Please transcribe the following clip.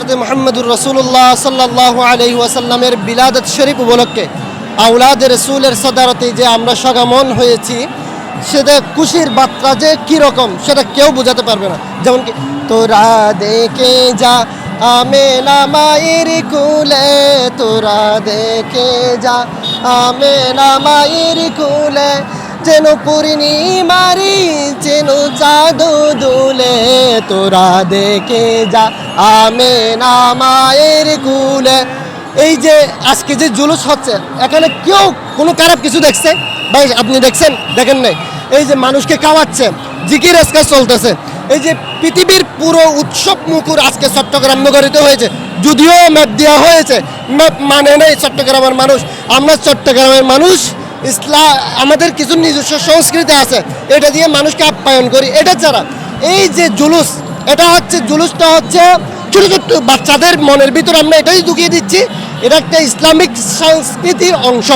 হজরত মুহাম্মদুর রাসূলুল্লাহ সাল্লাল্লাহু আলাইহি ওয়াসাল্লামের বিলাদত শরীফ উপলক্ষে আওলাদ রাসূলের সদারতে যে আমরা সগামন হয়েছি, সেটা খুশির বার্তা যে কীরকম সেটা কেউ বোঝাতে পারবে না। যেমন কি, তোরা দেখে যা আমেনা মায়ের কুলে, তোরা দেখে যা আমেনা মায়ের কুলে, যেন পূর্ণিমারি যেন চাঁদ দুলে, তোরা দেখে যা আমেনা মায়ের কুলে। এই যে আজকে যে জুলুস হচ্ছে, এখানে কেউ কোনো খারাপ কিছু দেখছে ভাই? আপনি দেখছেন? দেখেন নাই। এই যে মানুষকে খাওয়াচ্ছে, জিকির আজকাল চলতেছে, এই যে পৃথিবীর পুরো উৎসব মুখর আজকে চট্টগ্রাম নগরীতে হয়েছে। যদিও ম্যাপ দেওয়া হয়েছে, ম্যাপ মানে নেই চট্টগ্রামের মানুষ। আমরা চট্টগ্রামের মানুষ, ইসলাম আমাদের কিছু নিজস্ব সংস্কৃতি আছে, এটা দিয়ে মানুষকে আপ্যায়ন করি। এটা ছাড়া এই যে জুলুস, এটা হচ্ছে জুলুসটা হচ্ছে ছোটো ছোট্ট বাচ্চাদের মনের ভিতর আমরা এটাই ঢুকিয়ে দিচ্ছি। এটা একটা ইসলামিক সংস্কৃতির অংশ।